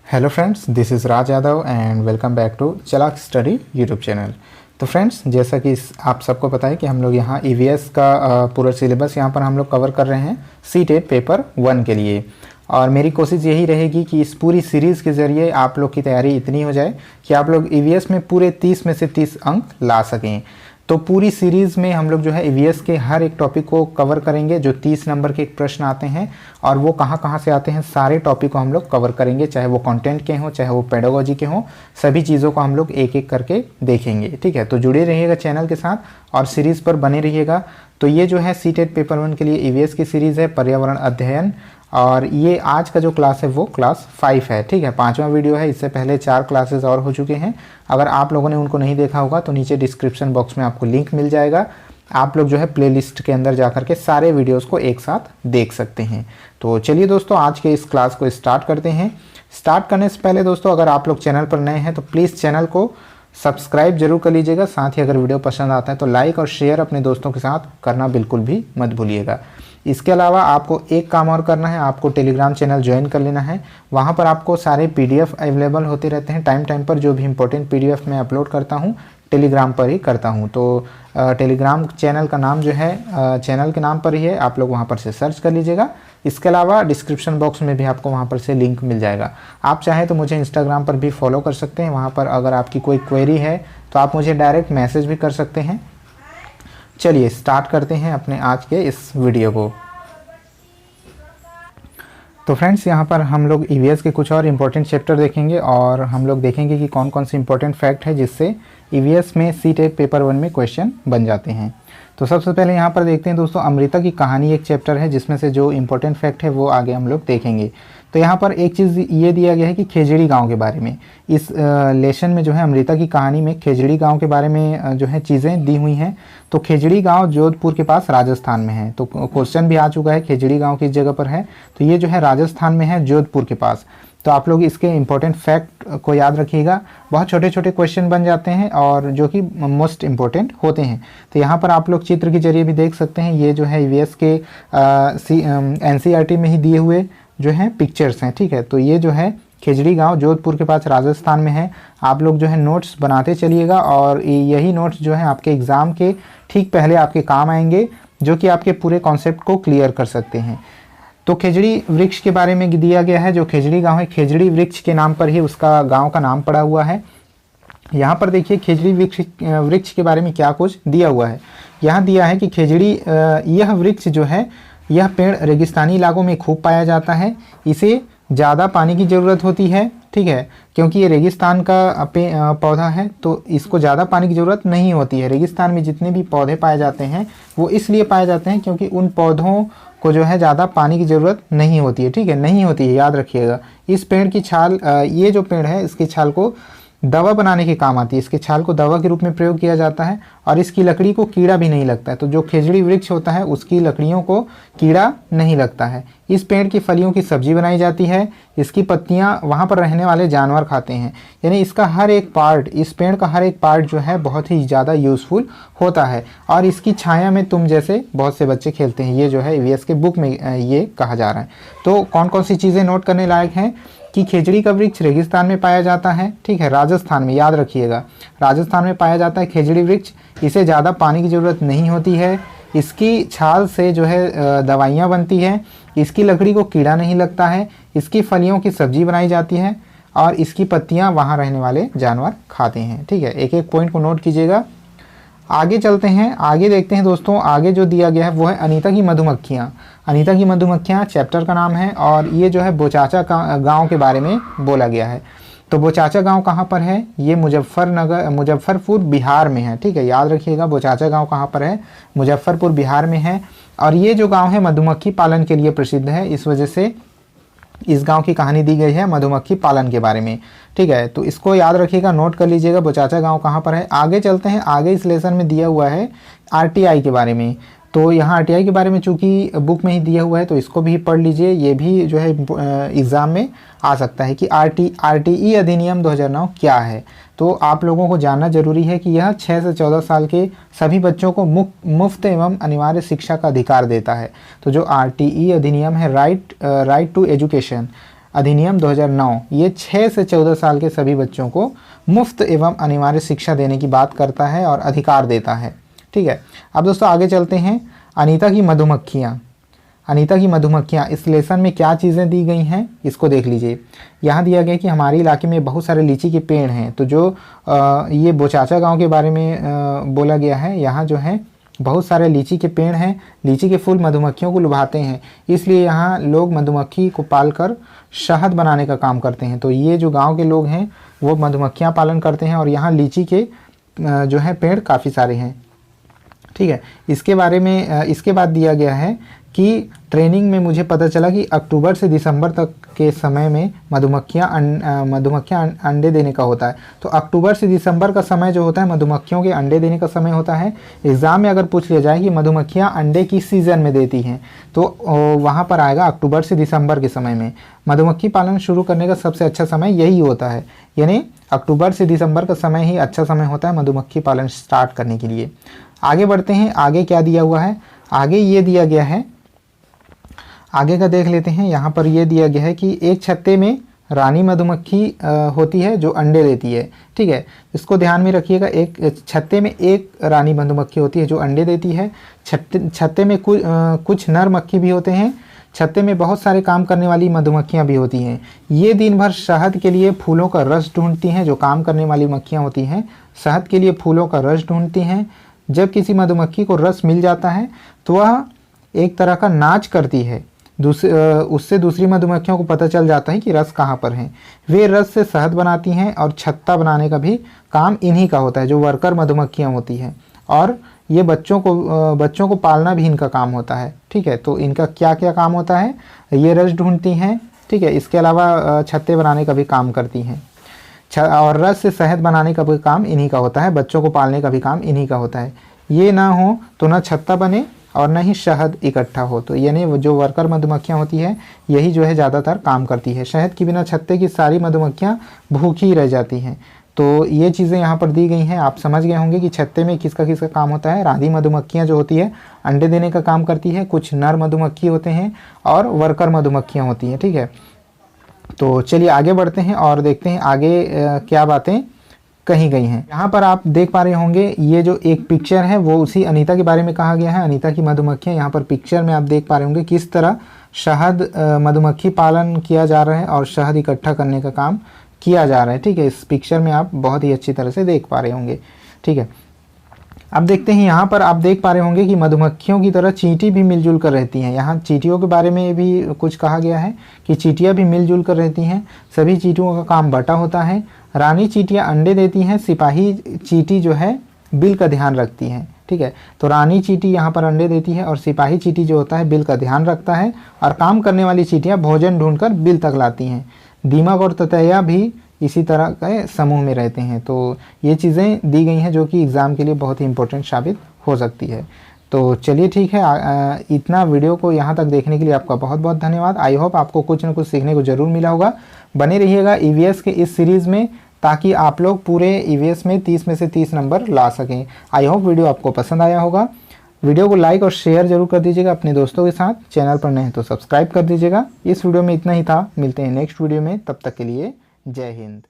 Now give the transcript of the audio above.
Hello friends, this is Raj Yadav and welcome back to Chalak study YouTube channel. तो friends, जैसा कि आप सबको पता है कि हम लोग यहाँ ईवीएस का पूरा सिलेबस यहाँ पर हम लोग कवर कर रहे हैं सीटेट पेपर 1 के लिए। और मेरी कोशिश यही रहेगी कि इस पूरी सीरीज़ के ज़रिए आप लोग की तैयारी इतनी हो जाए कि आप लोग ईवीएस में पूरे 30 में से 30 अंक ला सकें। तो पूरी सीरीज़ में हम लोग जो है ईवीएस के हर एक टॉपिक को कवर करेंगे। जो 30 नंबर के एक प्रश्न आते हैं और वो कहाँ कहाँ से आते हैं, सारे टॉपिक को हम लोग कवर करेंगे, चाहे वो कंटेंट के हों चाहे वो पेडागोजी के हों, सभी चीज़ों को हम लोग एक एक करके देखेंगे। ठीक है, तो जुड़े रहिएगा चैनल के साथ और सीरीज़ पर बने रहिएगा। तो ये जो है सीटेट पेपर 1 के लिए ईवीएस की सीरीज़ है, पर्यावरण अध्ययन। और ये आज का जो क्लास है वो क्लास 5 है। ठीक है, 5वां वीडियो है। इससे पहले 4 क्लासेस और हो चुके हैं। अगर आप लोगों ने उनको नहीं देखा होगा तो नीचे डिस्क्रिप्शन बॉक्स में आपको लिंक मिल जाएगा। आप लोग जो है प्लेलिस्ट के अंदर जा करके सारे वीडियोस को एक साथ देख सकते हैं। तो चलिए दोस्तों, आज के इस क्लास को स्टार्ट करते हैं। स्टार्ट करने से पहले दोस्तों, अगर आप लोग चैनल पर नए हैं तो प्लीज़ चैनल को सब्सक्राइब जरूर कर लीजिएगा। साथ ही अगर वीडियो पसंद आता है तो लाइक और शेयर अपने दोस्तों के साथ करना बिल्कुल भी मत भूलिएगा। इसके अलावा आपको एक काम और करना है, आपको टेलीग्राम चैनल ज्वाइन कर लेना है। वहाँ पर आपको सारे पीडीएफ अवेलेबल होते रहते हैं टाइम टाइम पर। जो भी इंपॉर्टेंट पीडीएफ मैं अपलोड करता हूँ टेलीग्राम पर ही करता हूँ। तो टेलीग्राम चैनल का नाम जो है चैनल के नाम पर ही है, आप लोग वहाँ पर से सर्च कर लीजिएगा। इसके अलावा डिस्क्रिप्शन बॉक्स में भी आपको वहाँ पर से लिंक मिल जाएगा। आप चाहें तो मुझे इंस्टाग्राम पर भी फॉलो कर सकते हैं। वहाँ पर अगर आपकी कोई क्वेरी है तो आप मुझे डायरेक्ट मैसेज भी कर सकते हैं। चलिए स्टार्ट करते हैं अपने आज के इस वीडियो को। तो फ्रेंड्स, यहाँ पर हम लोग ईवीएस के कुछ और इम्पोर्टेंट चैप्टर देखेंगे और हम लोग देखेंगे कि कौन कौन से इम्पोर्टेंट फैक्ट है जिससे ईवीएस में सीटेट पेपर 1 में क्वेश्चन बन जाते हैं। तो सबसे पहले यहाँ पर देखते हैं दोस्तों, अमृता की कहानी एक चैप्टर है जिसमें से जो इम्पोर्टेंट फैक्ट है वो आगे हम लोग देखेंगे। तो यहाँ पर एक चीज़ ये दिया गया है कि खेजड़ी गांव के बारे में इस लेसन में जो है अमृता की कहानी में खेजड़ी गांव के बारे में जो है चीज़ें दी हुई हैं। तो खेजड़ी गांव जोधपुर के पास राजस्थान में है। तो क्वेश्चन भी आ चुका है खेजड़ी गांव किस जगह पर है, तो ये जो है राजस्थान में है, जोधपुर के पास। तो आप लोग इसके इम्पोर्टेंट फैक्ट को याद रखिएगा। बहुत छोटे छोटे क्वेश्चन बन जाते हैं और जो कि मोस्ट इम्पोर्टेंट होते हैं। तो यहाँ पर आप लोग चित्र के जरिए भी देख सकते हैं। ये जो है ईवीएस के एनसीईआरटी में ही दिए हुए जो है पिक्चर्स हैं। ठीक है, तो ये जो है खेजड़ी गांव जोधपुर के पास राजस्थान में है। आप लोग जो है नोट्स बनाते चलिएगा और यही नोट्स जो है आपके एग्ज़ाम के ठीक पहले आपके काम आएंगे, जो कि आपके पूरे कॉन्सेप्ट को क्लियर कर सकते हैं। तो खेजड़ी वृक्ष के बारे में दिया गया है। जो खेजड़ी गांव है, खेजड़ी वृक्ष के नाम पर ही उसका गांव का नाम पड़ा हुआ है। यहाँ पर देखिए खेजड़ी वृक्ष के बारे में क्या कुछ दिया हुआ है। यहाँ दिया है कि खेजड़ी यह वृक्ष जो है, यह पेड़ रेगिस्तानी इलाकों में खूब पाया जाता है। इसे ज़्यादा पानी की ज़रूरत होती है। ठीक है, क्योंकि ये रेगिस्तान का पौधा है तो इसको ज़्यादा पानी की ज़रूरत नहीं होती है। रेगिस्तान में जितने भी पौधे पाए जाते हैं वो इसलिए पाए जाते हैं क्योंकि उन पौधों को जो है ज़्यादा पानी की ज़रूरत नहीं होती है। ठीक है, नहीं होती है, याद रखिएगा। इस पेड़ की छाल, ये जो पेड़ है इसकी छाल को दवा बनाने के काम आती है। इसके छाल को दवा के रूप में प्रयोग किया जाता है और इसकी लकड़ी को कीड़ा भी नहीं लगता है। तो जो खेजड़ी वृक्ष होता है उसकी लकड़ियों को कीड़ा नहीं लगता है। इस पेड़ की फलियों की सब्जी बनाई जाती है। इसकी पत्तियां वहाँ पर रहने वाले जानवर खाते हैं। यानी इसका हर एक पार्ट, इस पेड़ का हर एक पार्ट जो है बहुत ही ज़्यादा यूज़फुल होता है। और इसकी छाया में तुम जैसे बहुत से बच्चे खेलते हैं। ये जो है ईवीएस के बुक में ये कहा जा रहा है। तो कौन कौन सी चीज़ें नोट करने लायक हैं कि खेजड़ी का वृक्ष रेगिस्तान में पाया जाता है। ठीक है, राजस्थान में, याद रखिएगा, राजस्थान में पाया जाता है खेजड़ी वृक्ष। इसे ज़्यादा पानी की ज़रूरत नहीं होती है। इसकी छाल से जो है दवाइयाँ बनती है। इसकी लकड़ी को कीड़ा नहीं लगता है। इसकी फलियों की सब्जी बनाई जाती है और इसकी पत्तियाँ वहाँ रहने वाले जानवर खाते हैं। ठीक है, एक एक पॉइंट को नोट कीजिएगा। आगे चलते हैं, आगे देखते हैं दोस्तों। आगे जो दिया गया है वो है अनीता की मधुमक्खियाँ। अनीता की मधुमक्खियाँ चैप्टर का नाम है और ये जो है बोचाचा गांव के बारे में बोला गया है। तो बोचाचा गांव कहाँ पर है? ये मुजफ्फरपुर बिहार में है। ठीक है, याद रखिएगा बोचाचा गांव कहाँ पर है, मुजफ्फरपुर बिहार में है। और ये जो गांव है मधुमक्खी पालन के लिए प्रसिद्ध है। इस वजह से इस गांव की कहानी दी गई है मधुमक्खी पालन के बारे में। ठीक है, तो इसको याद रखिएगा, नोट कर लीजिएगा बोचाचा गांव कहाँ पर है। आगे चलते हैं, आगे इस लेसन में दिया हुआ है आरटीआई के बारे में। तो यहाँ आरटीआई के बारे में चूंकि बुक में ही दिया हुआ है तो इसको भी पढ़ लीजिए। ये भी जो है एग्ज़ाम में आ सकता है कि आरटीई अधिनियम 2009 क्या है। तो आप लोगों को जानना जरूरी है कि यह 6 से 14 साल के सभी बच्चों को मुफ्त एवं अनिवार्य शिक्षा का अधिकार देता है। तो जो आरटीई अधिनियम है, राइट टू एजुकेशन, अधिनियम 2009 ये 6 से 14 साल के सभी बच्चों को मुफ्त एवं अनिवार्य शिक्षा देने की बात करता है और अधिकार देता है। ठीक है, अब दोस्तों आगे चलते हैं। अनीता की मधुमक्खियाँ, अनीता की मधुमक्खियाँ, इस लेसन में क्या चीज़ें दी गई हैं इसको देख लीजिए। यहाँ दिया गया कि हमारे इलाके में बहुत सारे लीची के पेड़ हैं। तो जो ये बोचाचा गांव के बारे में बोला गया है, यहाँ जो है बहुत सारे लीची के पेड़ हैं, लीची के फूल मधुमक्खियों को लुभाते हैं, इसलिए यहाँ लोग मधुमक्खी को पालकर शहद बनाने का काम करते हैं। तो ये जो गांव के लोग हैं वो मधुमक्खियाँ पालन करते हैं और यहाँ लीची के जो है पेड़ काफ़ी सारे हैं। ठीक है, इसके बारे में इसके बाद दिया गया है कि ट्रेनिंग में मुझे पता चला कि अक्टूबर से दिसंबर तक के समय में मधुमक्खियाँ अंडे देने का होता है। तो अक्टूबर से दिसंबर का समय जो होता है मधुमक्खियों के अंडे देने का समय होता है। एग्ज़ाम में अगर पूछ लिया जाए कि मधुमक्खियाँ अंडे किस सीज़न में देती हैं तो वहाँ पर आएगा अक्टूबर से दिसंबर के समय में। मधुमक्खी पालन शुरू करने का सबसे अच्छा समय यही होता है, यानी अक्टूबर से दिसंबर का समय ही अच्छा समय होता है मधुमक्खी पालन स्टार्ट करने के लिए। आगे बढ़ते हैं, आगे क्या दिया हुआ है, आगे ये दिया गया है, आगे का देख लेते हैं। यहाँ पर ये दिया गया है कि एक छत्ते में रानी मधुमक्खी होती है जो अंडे देती है। ठीक है, इसको ध्यान में रखिएगा, एक छत्ते में एक रानी मधुमक्खी होती है जो अंडे देती है। छत्ते में कुछ नर मक्खी भी होते हैं। छत्ते में बहुत सारे काम करने वाली मधुमक्खियाँ भी होती हैं। ये दिन भर शहद के लिए फूलों का रस ढूंढती हैं। जो काम करने वाली मक्खियाँ होती हैं शहद के लिए फूलों का रस ढूंढती हैं। जब किसी मधुमक्खी को रस मिल जाता है तो वह एक तरह का नाच करती है। उससे दूसरी मधुमक्खियों को पता चल जाता है कि रस कहाँ पर है। वे रस से शहद बनाती हैं और छत्ता बनाने का भी काम इन्हीं का होता है, जो वर्कर मधुमक्खियाँ होती हैं। और ये बच्चों को पालना भी इनका काम होता है। ठीक है, तो इनका क्या क्या काम होता है, ये रस ढूंढती हैं। ठीक है, इसके अलावा छत्ते बनाने का भी काम करती हैं और रस से शहद बनाने का भी काम इन्हीं का होता है। बच्चों को पालने का भी काम इन्हीं का होता है। ये ना हो तो ना छत्ता बने और न ही शहद इकट्ठा हो। तो यानी जो वर्कर मधुमक्खियाँ होती है यही जो है ज़्यादातर काम करती है। शहद के बिना छत्ते की सारी मधुमक्खियाँ भूखी रह जाती हैं। तो ये चीज़ें यहाँ पर दी गई हैं। आप समझ गए होंगे कि छत्ते में किसका किसका काम होता है। रानी मधुमक्खियाँ जो होती है अंडे देने का काम करती है, कुछ नर मधुमक्खी होते हैं और वर्कर मधुमक्खियाँ होती हैं। ठीक है, तो चलिए आगे बढ़ते हैं और देखते हैं आगे क्या बातें कही गई हैं। यहाँ पर आप देख पा रहे होंगे ये जो एक पिक्चर है वो उसी अनीता के बारे में कहा गया है। अनीता की मधुमक्खियाँ, यहाँ पर पिक्चर में आप देख पा रहे होंगे किस तरह शहद मधुमक्खी पालन किया जा रहा है और शहद इकट्ठा करने का काम किया जा रहा है। ठीक है, इस पिक्चर में आप बहुत ही अच्छी तरह से देख पा रहे होंगे। ठीक है, अब देखते हैं यहाँ पर आप देख पा रहे होंगे कि मधुमक्खियों की तरह चींटी भी मिलजुल कर रहती हैं। यहाँ चींटियों के बारे में भी कुछ कहा गया है कि चींटियाँ भी मिलजुल कर रहती हैं। सभी चींटियों का काम बटा होता है। रानी चींटियाँ अंडे देती हैं, सिपाही चींटी जो है बिल का ध्यान रखती हैं। ठीक है, तो रानी चींटी यहाँ पर अंडे देती है और सिपाही चींटी जो होता है बिल का ध्यान रखता है और काम करने वाली चींटियाँ भोजन ढूंढकर बिल तक लाती हैं। दीमक और ततैया भी इसी तरह के समूह में रहते हैं। तो ये चीज़ें दी गई हैं जो कि एग्ज़ाम के लिए बहुत ही इम्पोर्टेंट साबित हो सकती है। तो चलिए ठीक है, इतना वीडियो को यहाँ तक देखने के लिए आपका बहुत बहुत धन्यवाद। आई होप आपको कुछ न कुछ सीखने को ज़रूर मिला होगा। बने रहिएगा ईवीएस के इस सीरीज़ में ताकि आप लोग पूरे ईवीएस में 30 में से 30 नंबर ला सकें। आई होप वीडियो आपको पसंद आया होगा। वीडियो को लाइक और शेयर जरूर कर दीजिएगा अपने दोस्तों के साथ। चैनल पर नए हैं तो सब्सक्राइब कर दीजिएगा। इस वीडियो में इतना ही था, मिलते हैं नेक्स्ट वीडियो में, तब तक के लिए जय हिंद।